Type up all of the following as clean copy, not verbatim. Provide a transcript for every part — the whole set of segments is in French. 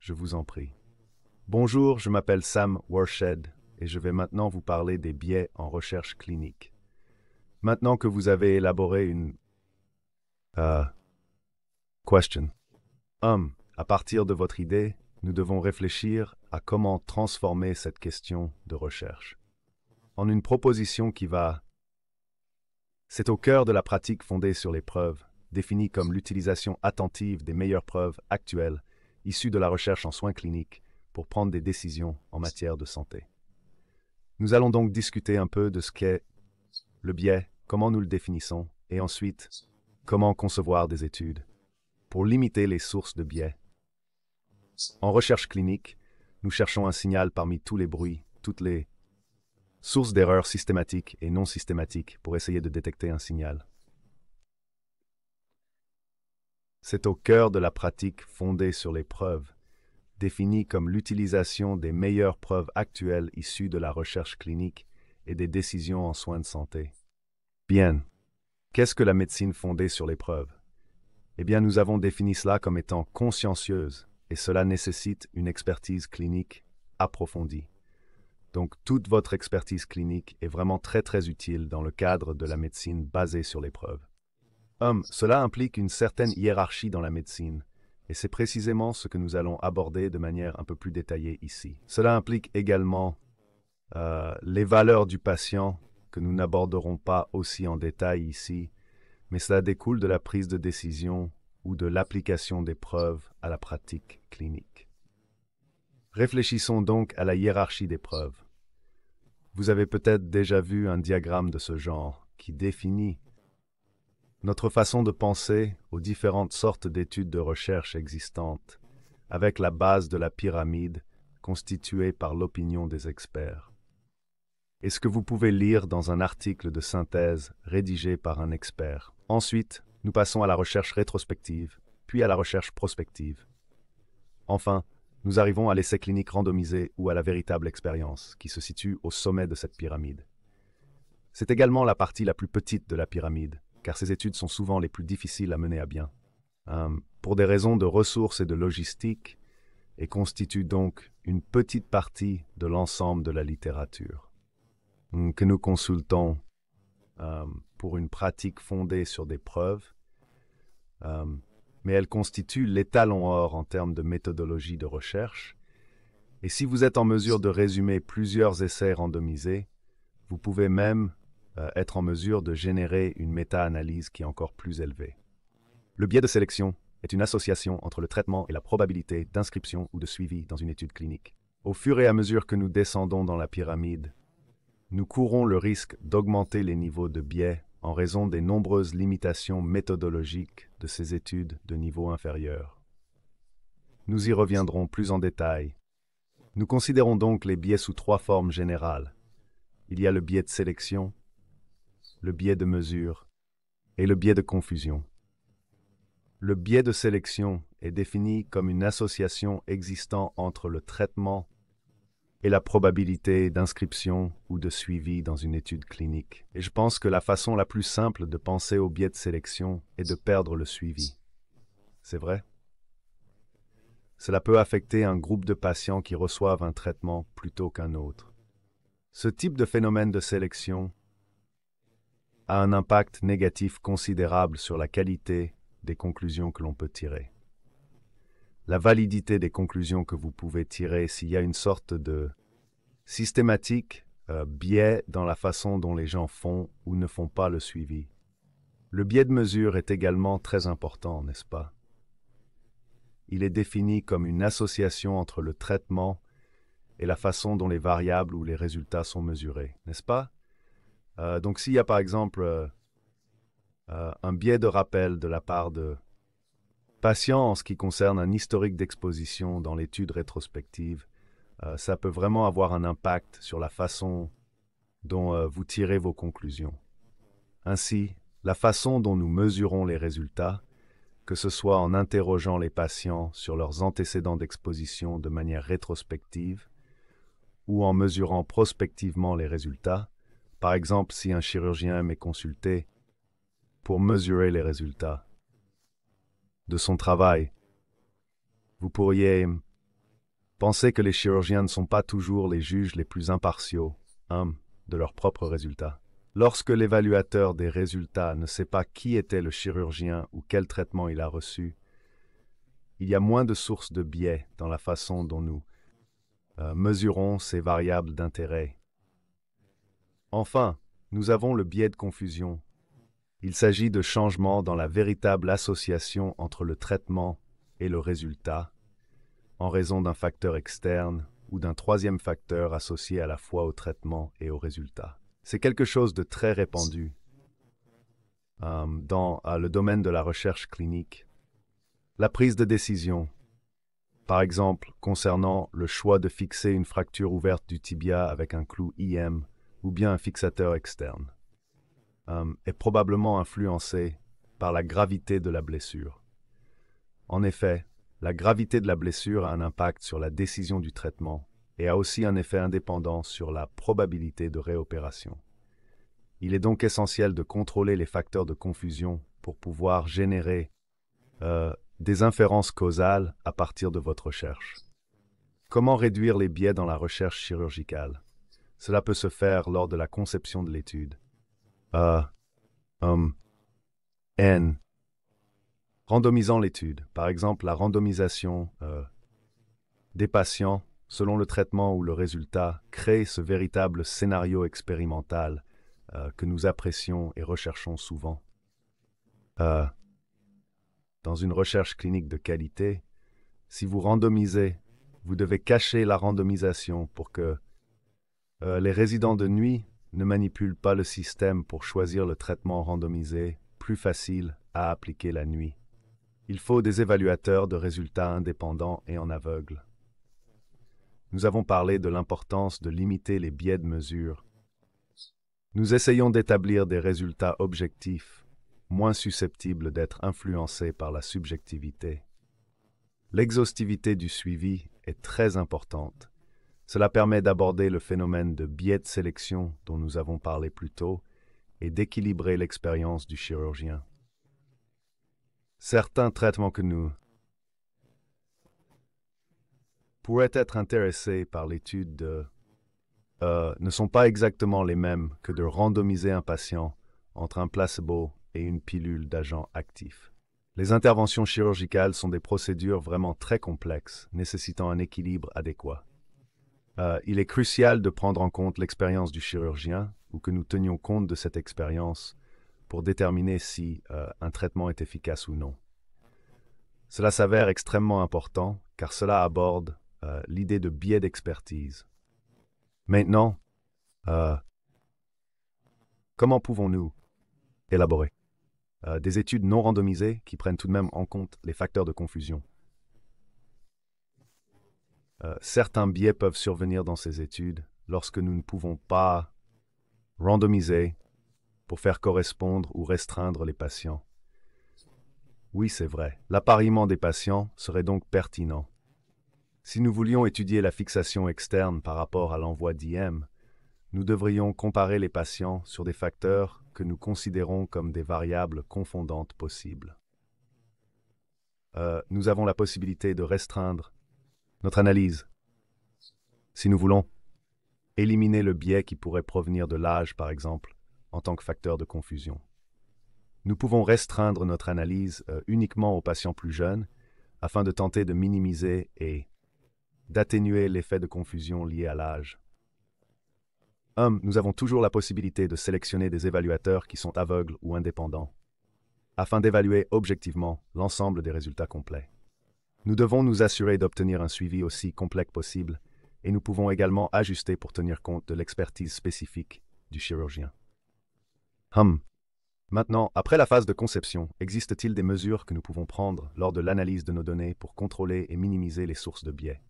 Je vous en prie. Bonjour, je m'appelle Sam Warshed et je vais maintenant vous parler des biais en recherche clinique. Maintenant que vous avez élaboré une euh, question, à partir de votre idée, nous devons réfléchir à comment transformer cette question de recherche en une proposition qui va. C'est au cœur de la pratique fondée sur les preuves, définie comme l'utilisation attentive des meilleures preuves actuelles issues de la recherche en soins cliniques pour prendre des décisions en matière de santé. Nous allons donc discuter un peu de ce qu'est le biais, comment nous le définissons, et ensuite, comment concevoir des études pour limiter les sources de biais. En recherche clinique, nous cherchons un signal parmi tous les bruits, toutes les sources d'erreurs systématiques et non systématiques pour essayer de détecter un signal. C'est au cœur de la pratique fondée sur les preuves, définie comme l'utilisation des meilleures preuves actuelles issues de la recherche clinique et des décisions en soins de santé. Bien. Qu'est-ce que la médecine fondée sur les preuves? Eh bien, nous avons défini cela comme étant consciencieuse, et cela nécessite une expertise clinique approfondie. Donc, toute votre expertise clinique est vraiment très utile dans le cadre de la médecine basée sur les preuves. Cela implique une certaine hiérarchie dans la médecine, et c'est précisément ce que nous allons aborder de manière un peu plus détaillée ici. Cela implique également les valeurs du patient, que nous n'aborderons pas aussi en détail ici, mais cela découle de la prise de décision ou de l'application des preuves à la pratique clinique. Réfléchissons donc à la hiérarchie des preuves. Vous avez peut-être déjà vu un diagramme de ce genre qui définit notre façon de penser aux différentes sortes d'études de recherche existantes, avec la base de la pyramide constituée par l'opinion des experts. Et ce que vous pouvez lire dans un article de synthèse rédigé par un expert. Ensuite, nous passons à la recherche rétrospective, puis à la recherche prospective. Enfin, nous arrivons à l'essai clinique randomisé ou à la véritable expérience, qui se situe au sommet de cette pyramide. C'est également la partie la plus petite de la pyramide, car ces études sont souvent les plus difficiles à mener à bien, pour des raisons de ressources et de logistique, et constituent donc une petite partie de l'ensemble de la littérature, que nous consultons pour une pratique fondée sur des preuves, mais elle constitue l'étalon or en termes de méthodologie de recherche. Et si vous êtes en mesure de résumer plusieurs essais randomisés, vous pouvez même être en mesure de générer une méta-analyse qui est encore plus élevée. Le biais de sélection est une association entre le traitement et la probabilité d'inscription ou de suivi dans une étude clinique. Au fur et à mesure que nous descendons dans la pyramide, nous courons le risque d'augmenter les niveaux de biais en raison des nombreuses limitations méthodologiques de ces études de niveau inférieur. Nous y reviendrons plus en détail. Nous considérons donc les biais sous trois formes générales. Il y a le biais de sélection, le biais de mesure et le biais de confusion. Le biais de sélection est défini comme une association existant entre le traitement et la probabilité d'inscription ou de suivi dans une étude clinique. Et je pense que la façon la plus simple de penser au biais de sélection est de perdre le suivi. C'est vrai? Cela peut affecter un groupe de patients qui reçoivent un traitement plutôt qu'un autre. Ce type de phénomène de sélection a un impact négatif considérable sur la qualité des conclusions que l'on peut tirer. La validité des conclusions que vous pouvez tirer s'il y a une sorte de systématique biais dans la façon dont les gens font ou ne font pas le suivi. Le biais de mesure est également très important, n'est-ce pas? Il est défini comme une association entre le traitement et la façon dont les variables ou les résultats sont mesurés, n'est-ce pas? Donc s'il y a par exemple un biais de rappel de la part de patients en ce qui concerne un historique d'exposition dans l'étude rétrospective, ça peut vraiment avoir un impact sur la façon dont vous tirez vos conclusions. Ainsi, la façon dont nous mesurons les résultats, que ce soit en interrogeant les patients sur leurs antécédents d'exposition de manière rétrospective ou en mesurant prospectivement les résultats, par exemple si un chirurgien m'est consulté pour mesurer les résultats de son travail, vous pourriez Pensez que les chirurgiens ne sont pas toujours les juges les plus impartiaux, de leurs propres résultats. Lorsque l'évaluateur des résultats ne sait pas qui était le chirurgien ou quel traitement il a reçu, il y a moins de sources de biais dans la façon dont nous mesurons ces variables d'intérêt. Enfin, nous avons le biais de confusion. Il s'agit de changements dans la véritable association entre le traitement et le résultat, en raison d'un facteur externe ou d'un troisième facteur associé à la fois au traitement et au résultat. C'est quelque chose de très répandu dans le domaine de la recherche clinique. La prise de décision, par exemple concernant le choix de fixer une fracture ouverte du tibia avec un clou IM ou bien un fixateur externe, est probablement influencée par la gravité de la blessure. En effet, la gravité de la blessure a un impact sur la décision du traitement et a aussi un effet indépendant sur la probabilité de réopération. Il est donc essentiel de contrôler les facteurs de confusion pour pouvoir générer des inférences causales à partir de votre recherche. Comment réduire les biais dans la recherche chirurgicale? Cela peut se faire lors de la conception de l'étude. Randomisant l'étude, par exemple la randomisation des patients selon le traitement ou le résultat, crée ce véritable scénario expérimental que nous apprécions et recherchons souvent. Dans une recherche clinique de qualité, si vous randomisez, vous devez cacher la randomisation pour que les résidents de nuit ne manipulent pas le système pour choisir le traitement randomisé plus facile à appliquer la nuit. Il faut des évaluateurs de résultats indépendants et en aveugle. Nous avons parlé de l'importance de limiter les biais de mesure. Nous essayons d'établir des résultats objectifs, moins susceptibles d'être influencés par la subjectivité. L'exhaustivité du suivi est très importante. Cela permet d'aborder le phénomène de biais de sélection dont nous avons parlé plus tôt et d'équilibrer l'expérience du chirurgien. Certains traitements que nous pourraient être intéressés par l'étude ne sont pas exactement les mêmes que de randomiser un patient entre un placebo et une pilule d'agent actif. Les interventions chirurgicales sont des procédures vraiment très complexes, nécessitant un équilibre adéquat. Il est crucial de prendre en compte l'expérience du chirurgien ou que nous tenions compte de cette expérience pour déterminer si un traitement est efficace ou non. Cela s'avère extrêmement important car cela aborde l'idée de biais d'expertise. Maintenant, comment pouvons-nous élaborer des études non randomisées qui prennent tout de même en compte les facteurs de confusion? Certains biais peuvent survenir dans ces études lorsque nous ne pouvons pas randomiser pour faire correspondre ou restreindre les patients. Oui, c'est vrai. L'appariement des patients serait donc pertinent. Si nous voulions étudier la fixation externe par rapport à l'envoi d'IM, nous devrions comparer les patients sur des facteurs que nous considérons comme des variables confondantes possibles. Nous avons la possibilité de restreindre notre analyse. Si nous voulons éliminer le biais qui pourrait provenir de l'âge, par exemple, en tant que facteur de confusion. Nous pouvons restreindre notre analyse uniquement aux patients plus jeunes afin de tenter de minimiser et d'atténuer l'effet de confusion lié à l'âge. Nous avons toujours la possibilité de sélectionner des évaluateurs qui sont aveugles ou indépendants, afin d'évaluer objectivement l'ensemble des résultats complets. Nous devons nous assurer d'obtenir un suivi aussi complet que possible, et nous pouvons également ajuster pour tenir compte de l'expertise spécifique du chirurgien. Maintenant, après la phase de conception, existe-t-il des mesures que nous pouvons prendre lors de l'analyse de nos données pour contrôler et minimiser les sources de biais?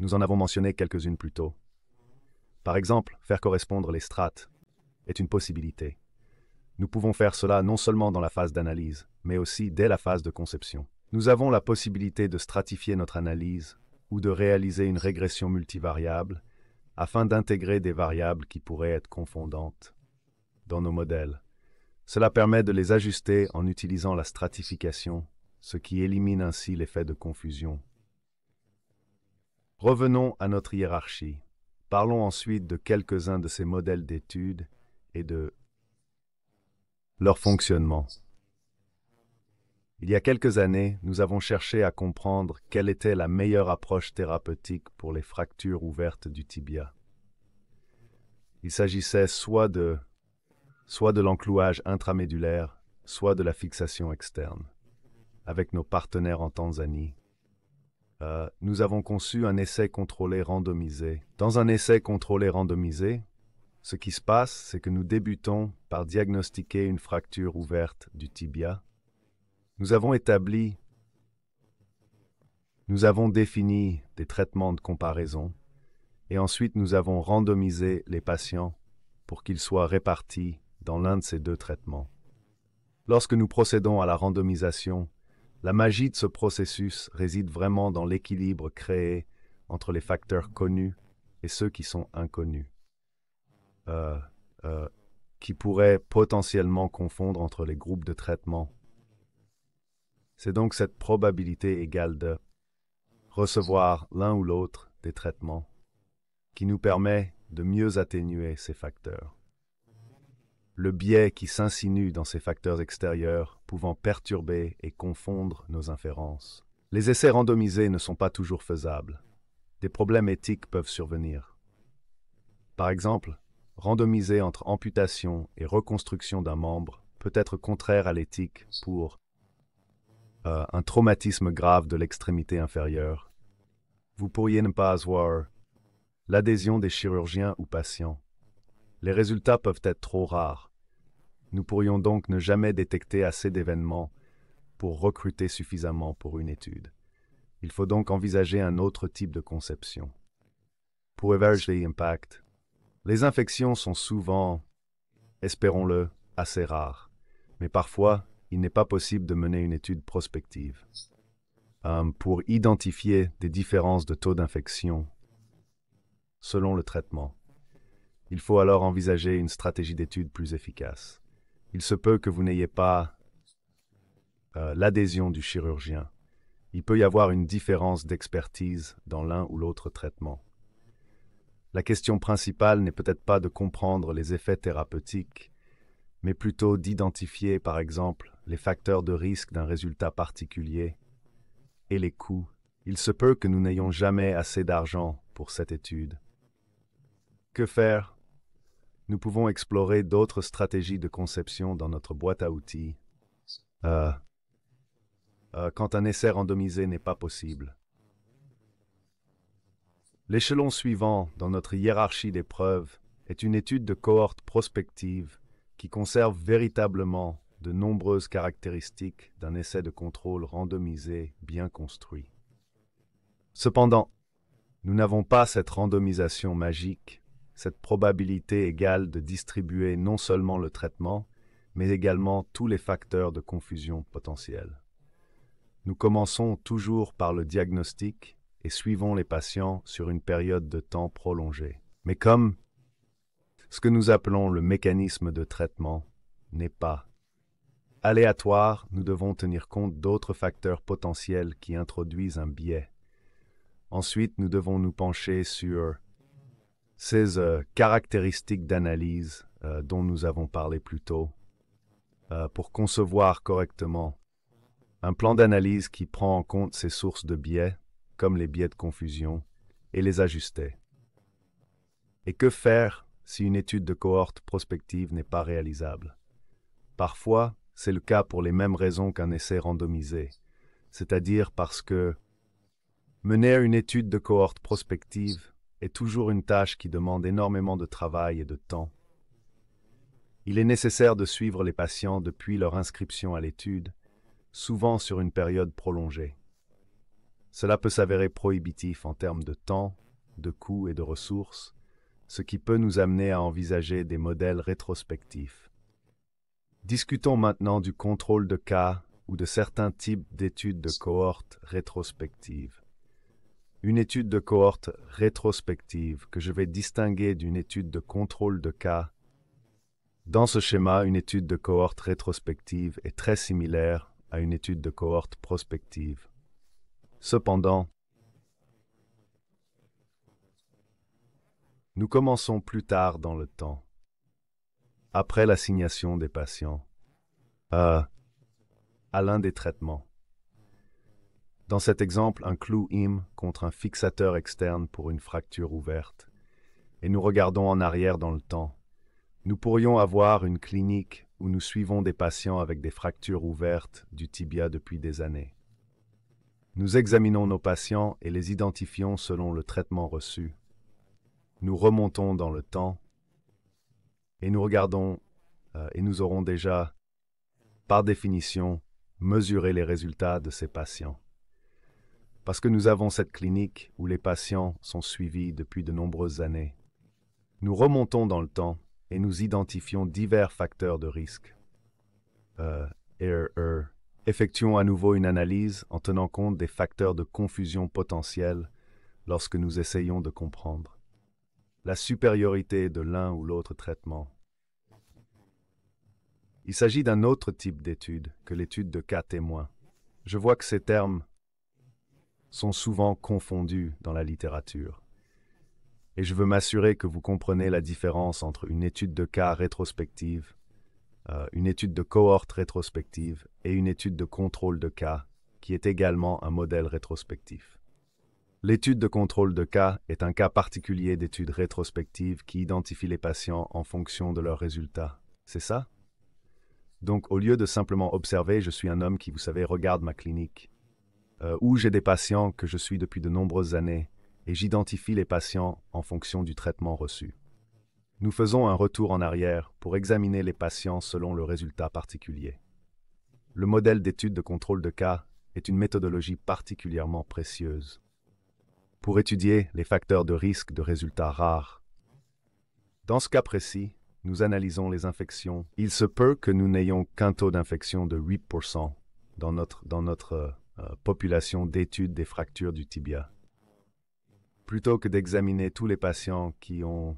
Nous en avons mentionné quelques-unes plus tôt. Par exemple, faire correspondre les strates est une possibilité. Nous pouvons faire cela non seulement dans la phase d'analyse, mais aussi dès la phase de conception. Nous avons la possibilité de stratifier notre analyse ou de réaliser une régression multivariable afin d'intégrer des variables qui pourraient être confondantes dans nos modèles. Cela permet de les ajuster en utilisant la stratification, ce qui élimine ainsi l'effet de confusion. Revenons à notre hiérarchie. Parlons ensuite de quelques-uns de ces modèles d'études et de leur fonctionnement. Il y a quelques années, nous avons cherché à comprendre quelle était la meilleure approche thérapeutique pour les fractures ouvertes du tibia. Il s'agissait soit de l'enclouage intramédulaire, soit de la fixation externe. Avec nos partenaires en Tanzanie, nous avons conçu un essai contrôlé randomisé. Dans un essai contrôlé randomisé, ce qui se passe, c'est que nous débutons par diagnostiquer une fracture ouverte du tibia. Nous avons défini des traitements de comparaison et ensuite nous avons randomisé les patients pour qu'ils soient répartis dans l'un de ces deux traitements. Lorsque nous procédons à la randomisation, la magie de ce processus réside vraiment dans l'équilibre créé entre les facteurs connus et ceux qui sont inconnus, qui pourraient potentiellement confondre entre les groupes de traitement. C'est donc cette probabilité égale de recevoir l'un ou l'autre des traitements qui nous permet de mieux atténuer ces facteurs. Le biais qui s'insinue dans ces facteurs extérieurs pouvant perturber et confondre nos inférences. Les essais randomisés ne sont pas toujours faisables. Des problèmes éthiques peuvent survenir. Par exemple, randomiser entre amputation et reconstruction d'un membre peut être contraire à l'éthique pour un traumatisme grave de l'extrémité inférieure. Vous pourriez ne pas avoir l'adhésion des chirurgiens ou patients. Les résultats peuvent être trop rares. Nous pourrions donc ne jamais détecter assez d'événements pour recruter suffisamment pour une étude. Il faut donc envisager un autre type de conception. Pour évaluer l'impact, les infections sont souvent, espérons-le, assez rares, mais parfois, il n'est pas possible de mener une étude prospective pour identifier des différences de taux d'infection selon le traitement. Il faut alors envisager une stratégie d'étude plus efficace. Il se peut que vous n'ayez pas l'adhésion du chirurgien. Il peut y avoir une différence d'expertise dans l'un ou l'autre traitement. La question principale n'est peut-être pas de comprendre les effets thérapeutiques, mais plutôt d'identifier, par exemple, les facteurs de risque d'un résultat particulier et les coûts. Il se peut que nous n'ayons jamais assez d'argent pour cette étude. Que faire? Nous pouvons explorer d'autres stratégies de conception dans notre boîte à outils quand un essai randomisé n'est pas possible. L'échelon suivant dans notre hiérarchie d'épreuves est une étude de cohorte prospective qui conserve véritablement de nombreuses caractéristiques d'un essai de contrôle randomisé bien construit. Cependant, nous n'avons pas cette randomisation magique, cette probabilité égale de distribuer non seulement le traitement, mais également tous les facteurs de confusion potentiels. Nous commençons toujours par le diagnostic et suivons les patients sur une période de temps prolongée. Mais comme ce que nous appelons le mécanisme de traitement n'est pas aléatoire, nous devons tenir compte d'autres facteurs potentiels qui introduisent un biais. Ensuite, nous devons nous pencher sur ces caractéristiques d'analyse dont nous avons parlé plus tôt pour concevoir correctement un plan d'analyse qui prend en compte ces sources de biais, comme les biais de confusion, et les ajuster. Et que faire si une étude de cohorte prospective n'est pas réalisable? Parfois, c'est le cas pour les mêmes raisons qu'un essai randomisé, c'est-à-dire parce que mener une étude de cohorte prospective est toujours une tâche qui demande énormément de travail et de temps. Il est nécessaire de suivre les patients depuis leur inscription à l'étude, souvent sur une période prolongée. Cela peut s'avérer prohibitif en termes de temps, de coûts et de ressources, ce qui peut nous amener à envisager des modèles rétrospectifs. Discutons maintenant du contrôle de cas ou de certains types d'études de cohorte rétrospectives. Une étude de cohorte rétrospective que je vais distinguer d'une étude de contrôle de cas. Dans ce schéma, une étude de cohorte rétrospective est très similaire à une étude de cohorte prospective. Cependant, Nous commençons plus tard dans le temps, après l'assignation des patients, à l'un des traitements. Dans cet exemple, un clou IM contre un fixateur externe pour une fracture ouverte, et nous regardons en arrière dans le temps. Nous pourrions avoir une clinique où nous suivons des patients avec des fractures ouvertes du tibia depuis des années. Nous examinons nos patients et les identifions selon le traitement reçu. Nous remontons dans le temps et nous regardons et nous aurons déjà, par définition, mesuré les résultats de ces patients. Parce que nous avons cette clinique où les patients sont suivis depuis de nombreuses années. Nous remontons dans le temps et nous identifions divers facteurs de risque. Effectuons à nouveau une analyse en tenant compte des facteurs de confusion potentiels lorsque nous essayons de comprendre la supériorité de l'un ou l'autre traitement. Il s'agit d'un autre type d'étude que l'étude de cas témoins. Je vois que ces termes sont souvent confondus dans la littérature. Et je veux m'assurer que vous comprenez la différence entre une étude de cas rétrospective, une étude de cohorte rétrospective et une étude de contrôle de cas, qui est également un modèle rétrospectif. L'étude de contrôle de cas est un cas particulier d'étude rétrospective qui identifie les patients en fonction de leurs résultats. C'est ça? Donc, au lieu de simplement observer, je suis un homme qui, vous savez, regarde ma clinique, où j'ai des patients que je suis depuis de nombreuses années, et j'identifie les patients en fonction du traitement reçu. Nous faisons un retour en arrière pour examiner les patients selon le résultat particulier. Le modèle d'étude de contrôle de cas est une méthodologie particulièrement précieuse pour étudier les facteurs de risque de résultats rares. Dans ce cas précis, nous analysons les infections. Il se peut que nous n'ayons qu'un taux d'infection de 8% dans notre population d'études des fractures du tibia. Plutôt que d'examiner tous les patients qui ont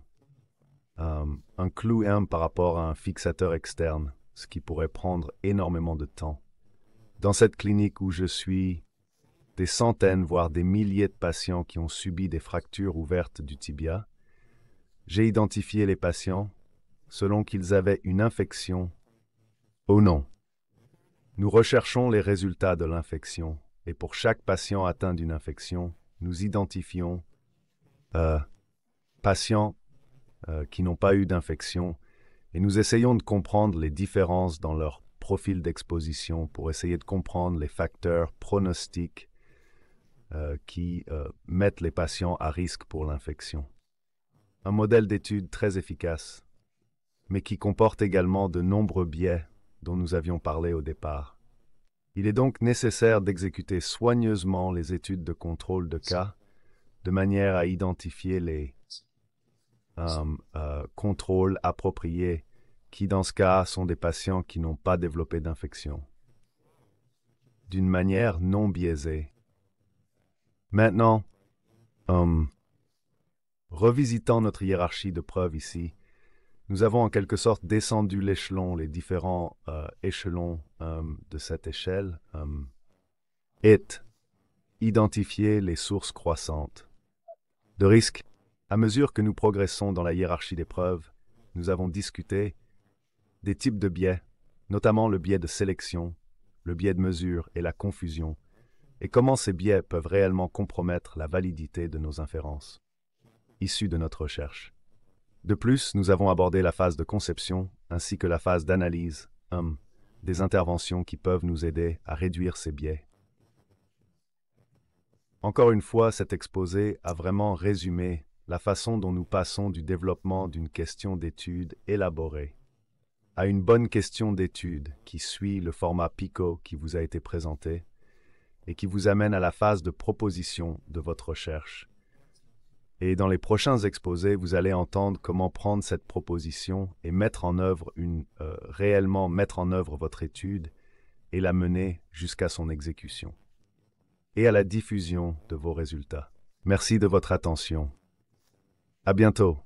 un clou M par rapport à un fixateur externe, ce qui pourrait prendre énormément de temps. Dans cette clinique où je suis, des centaines, voire des milliers de patients qui ont subi des fractures ouvertes du tibia, j'ai identifié les patients selon qu'ils avaient une infection ou non. Nous recherchons les résultats de l'infection et pour chaque patient atteint d'une infection, nous identifions patients qui n'ont pas eu d'infection et nous essayons de comprendre les différences dans leur profil d'exposition pour essayer de comprendre les facteurs pronostiques qui mettent les patients à risque pour l'infection. Un modèle d'étude très efficace, mais qui comporte également de nombreux biais dont nous avions parlé au départ. Il est donc nécessaire d'exécuter soigneusement les études de contrôle de cas de manière à identifier les contrôles appropriés qui, dans ce cas, sont des patients qui n'ont pas développé d'infection, d'une manière non biaisée. Maintenant, revisitant notre hiérarchie de preuves ici, nous avons en quelque sorte descendu l'échelon, les différents échelons de cette échelle, et identifier les sources croissantes de risque. À mesure que nous progressons dans la hiérarchie des preuves, nous avons discuté des types de biais, notamment le biais de sélection, le biais de mesure et la confusion, et comment ces biais peuvent réellement compromettre la validité de nos inférences, issues de notre recherche. De plus, nous avons abordé la phase de conception ainsi que la phase d'analyse, des interventions qui peuvent nous aider à réduire ces biais. Encore une fois, cet exposé a vraiment résumé la façon dont nous passons du développement d'une question d'étude élaborée à une bonne question d'étude qui suit le format PICO qui vous a été présenté et qui vous amène à la phase de proposition de votre recherche. Et dans les prochains exposés, vous allez entendre comment prendre cette proposition et mettre en œuvre réellement mettre en œuvre votre étude et la mener jusqu'à son exécution et à la diffusion de vos résultats. Merci de votre attention. À bientôt.